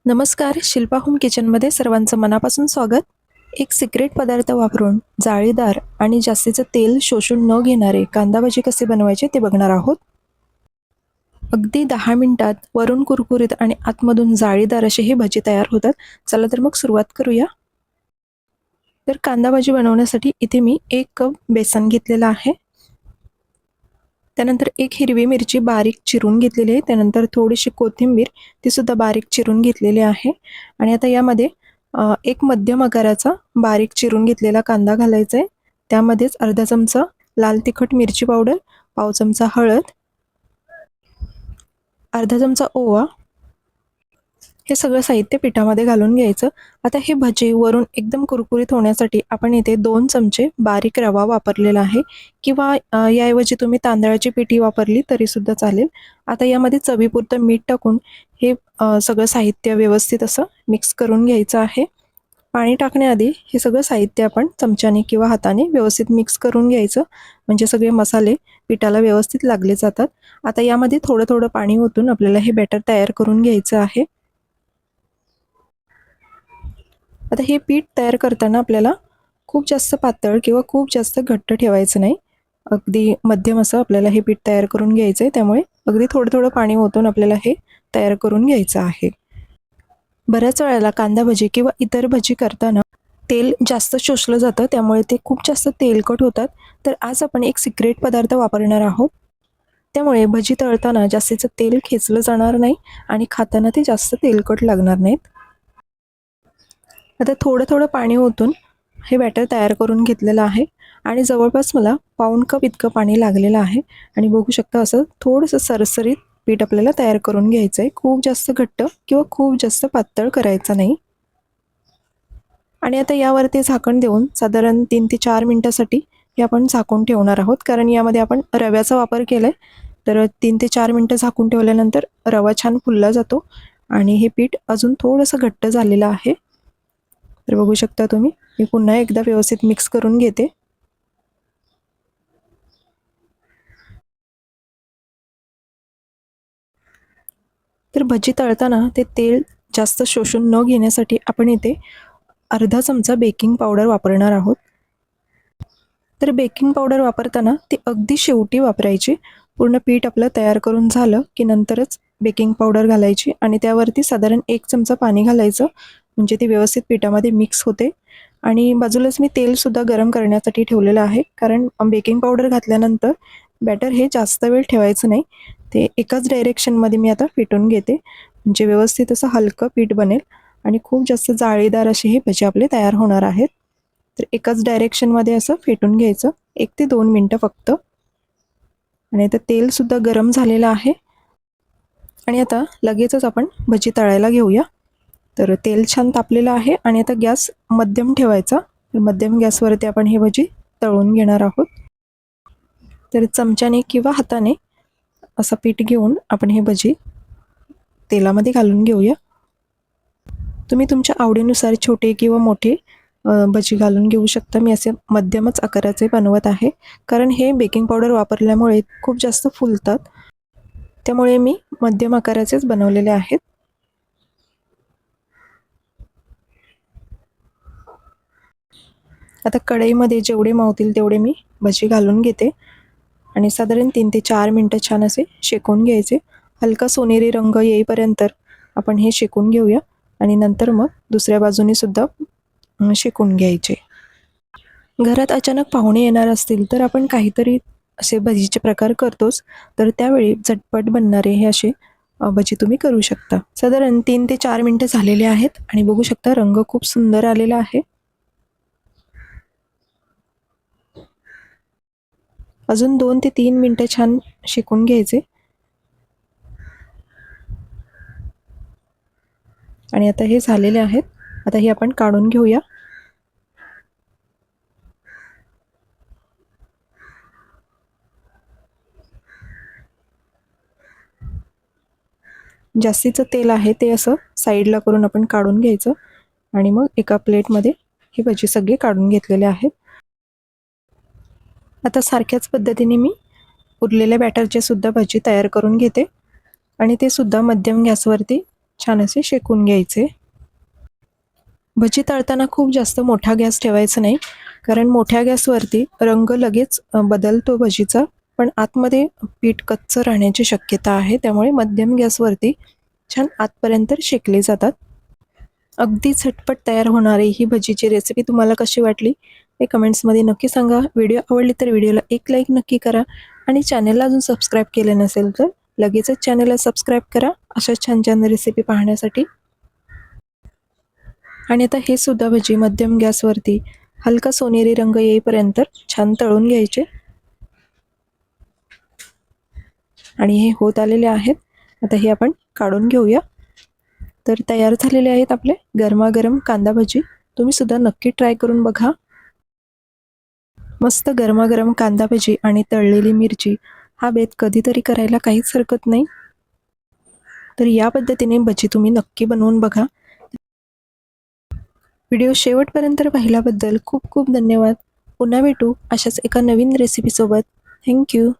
नमस्कार, शिल्पा होम किचनमध्ये सर्वांचं मनापासून स्वागत. एक सिक्रेट पदार्थ वापरून जाळीदार आणि जास्तीचं तेल शोषून न घेणारे कांदा भजी कसे बनवायचे ते बघणार आहोत. अगदी 10 मिनिटात वरून कुरकुरीत आणि आतमधून जाळीदार असे हे भजी तयार होतात. चला तर मग सुरुवात करूया. तर कांदा भजी बनवण्यासाठी इथे मी 1 कप बेसन घेतलेलं आहे. त्यानंतर 1 हिरवी मिरची बारीक चिरून घेतलेली आहे. त्यानंतर थोडीशी कोथिंबीर ती सुद्धा बारीक चिरून घेतलेली आहे. आणि आता यामध्ये एक मध्यम आकाराचा बारीक चिरून घेतलेला कांदा घालायचा आहे. त्यामध्येच अर्धा चमचा लाल तिखट मिरची पावडर, पाव चमचा हळद, अर्धा चमचा ओवा, हे सगळं साहित्य पिठामध्ये घालून घ्यायचं. आता हे भजी वरून एकदम कुरकुरीत होण्यासाठी आपण इथे 2 चमचे बारीक रवा वापरलेला आहे किंवा याऐवजी तुम्ही तांदळाची पिठी वापरली तरीसुद्धा चालेल. आता यामध्ये चवीपुरतं मीठ टाकून हे सगळं साहित्य व्यवस्थित असं मिक्स करून घ्यायचं आहे. पाणी टाकण्याआधी हे सगळं साहित्य आपण चमच्याने किंवा हाताने व्यवस्थित मिक्स करून घ्यायचं, म्हणजे सगळे मसाले पिठाला व्यवस्थित लागले जातात. आता यामध्ये थोडं थोडं पाणी ओतून आपल्याला हे बॅटर तयार करून घ्यायचं आहे. आता हे पीठ तयार करताना आपल्याला खूप जास्त पातळ किंवा खूप जास्त घट्ट ठेवायचं नाही. अगदी मध्यम असं आपल्याला हे पीठ तयार करून घ्यायचं आहे. त्यामुळे अगदी थोडं थोडं पाणी ओतून आपल्याला हे तयार करून घ्यायचं आहे. बऱ्याच वेळेला कांदा भजी किंवा इतर भजी करताना तेल जास्त शोषलं जातं, त्यामुळे ते खूप जास्त तेलकट होतात. तर आज आपण एक सिक्रेट पदार्थ वापरणार आहोत. त्यामुळे भजी तळताना जास्तीचं तेल खेचलं जाणार नाही आणि खाताना ते जास्त तेलकट लागणार नाहीत. आता थोडं थोडं पाणी ओतून हे बॅटर तयार करून घेतलेलं आहे आणि जवळपास मला पाऊण कप इतकं पाणी लागलेलं आहे. आणि बघू शकता असं थोडंसं सरसरीत पीठ आपल्याला तयार करून घ्यायचं आहे. खूप जास्त घट्ट किंवा खूप जास्त पातळ करायचं नाही. आणि आता यावरती झाकण देऊन साधारण 3 ते 4 मिनिटासाठी हे आपण झाकून ठेवणार आहोत, कारण यामध्ये आपण रव्याचा वापर केला आहे. तर 3 ते 4 मिनिटं झाकून ठेवल्यानंतर रवा छान फुलला जातो आणि हे पीठ अजून थोडंसं घट्ट झालेलं आहे. तर बघू शकता तुम्ही, मी पुन्हा एकदा व्यवस्थित मिक्स करून घेते. तर भजी तळताना ते तेल जास्त शोषून न घेण्यासाठी आपण इथे अर्धा चमचा बेकिंग पावडर वापरणार आहोत. तर बेकिंग पावडर वापरताना ती अगदी शेवटी वापरायची. पूर्ण पीठ आपलं तयार करून झालं की नंतरच बेकिंग पावडर घालायची आणि त्यावरती साधारण 1 चमचा पाणी घालायचं, म्हणजे ती व्यवस्थित पिठामध्ये मिक्स होते. आणि बाजूलाच मी तेलसुद्धा गरम करण्यासाठी ठेवलेलं आहे, कारण बेकिंग पावडर घातल्यानंतर बॅटर हे जास्त वेळ ठेवायचं नाही. ते एकाच डायरेक्शनमध्ये मी आता फेटून घेते, म्हणजे व्यवस्थित असं हलकं पीठ बनेल आणि खूप जास्त जाळीदार असे हे भजी आपले तयार होणार आहेत. तर एकाच डायरेक्शनमध्ये असं फेटून घ्यायचं 1 ते 2 मिनटं फक्त. आणि आता तेलसुद्धा गरम झालेलं आहे आणि आता लगेचच आपण भजी तळायला घेऊया. तर तेल छान तापलेलं आहे आणि आता गॅस मध्यम ठेवायचा. मध्यम गॅसवरती आपण हे भजी तळून घेणार आहोत. तर चमच्याने किंवा हाताने असं पीठ घेऊन आपण हे भजी तेलामध्ये घालून घेऊया. तुम्ही तुमच्या आवडीनुसार छोटे किंवा मोठे भजी घालून घेऊ शकता. मी असे मध्यमच आकाराचे बनवत आहे, कारण हे बेकिंग पावडर वापरल्यामुळे खूप जास्त फुलतात. त्यामुळे मी मध्यम आकाराचेच बनवलेले आहेत. आता कढईमध्ये जेवढे मावतील तेवढे मी भजी घालून घेते आणि साधारण 3 ते 4 मिनटं छान असे शेकून घ्यायचे. हलका सोनेरी रंग येईपर्यंत आपण हे शेकून घेऊया आणि नंतर मग दुसऱ्या बाजूने सुद्धा शेकून घ्यायचे. घरात अचानक पाहुणे येणार असतील तर आपण काहीतरी असे भजीचे प्रकार करतोच. तर त्यावेळी झटपट बनणारे हे असे भजी तुम्ही करू शकता. साधारण 3 ते 4 मिनटं झालेले आहेत आणि बघू शकता रंग खूप सुंदर आलेला आहे. अजून 2 ते 3 मिनटं छान शेकून घ्यायचे. आणि आता हे झालेले आहेत. आता हे आपण काढून घेऊया. जास्तीचं तेल आहे ते असं साईडला करून आपण काढून घ्यायचं आणि मग एका प्लेटमध्ये ही भजी सगळी काढून घेतलेले आहेत. आता सारख्याच पद्धतीने मी उरलेल्या बॅटरचे सुद्धा भजी तयार करून घेते आणि ते सुद्धा मध्यम गॅसवरती छान असे शेकून घ्यायचे. भजी तळताना खूप जास्त मोठा गॅस ठेवायचा नाही, कारण मोठ्या गॅसवरती रंग लगेच बदलतो भजीचा, पण आतमध्ये पीठ कच्चं राहण्याची शक्यता आहे. त्यामुळे मध्यम गॅसवरती छान आतपर्यंत शेकले जातात. अगदी झटपट तयार होणारी ही भजीची रेसिपी तुम्हाला कशी वाटली हे कमेंट्समध्ये नक्की सांगा. व्हिडिओ आवडली तर व्हिडिओला एक लाईक नक्की करा आणि चॅनलला अजून सबस्क्राईब केले नसेल तर लगेचच चॅनलला सबस्क्राईब करा अशा छान छान रेसिपी पाहण्यासाठी. आणि आता हे सुद्धा भजी मध्यम गॅसवरती हलका सोनेरी रंग येईपर्यंत छान तळून घ्यायचे. आणि हे होत आलेले आहेत. आता हे आपण काढून घेऊया. तर तयार झालेले आहेत आपले गरमागरम कांदा भजी. तुम्ही सुद्धा नक्की ट्राय करून बघा. मस्त गरमागरम कांदा भजी आणि तळलेली मिरची हा बेत कधीतरी करायला काहीच हरकत नाही. तर या पद्धतीने भजी तुम्ही नक्की बनवून बघा. व्हिडिओ शेवटपर्यंत पाहिल्याबद्दल खूप खूप धन्यवाद. पुन्हा भेटू अशाच एका नवीन रेसिपीसोबत. थँक्यू.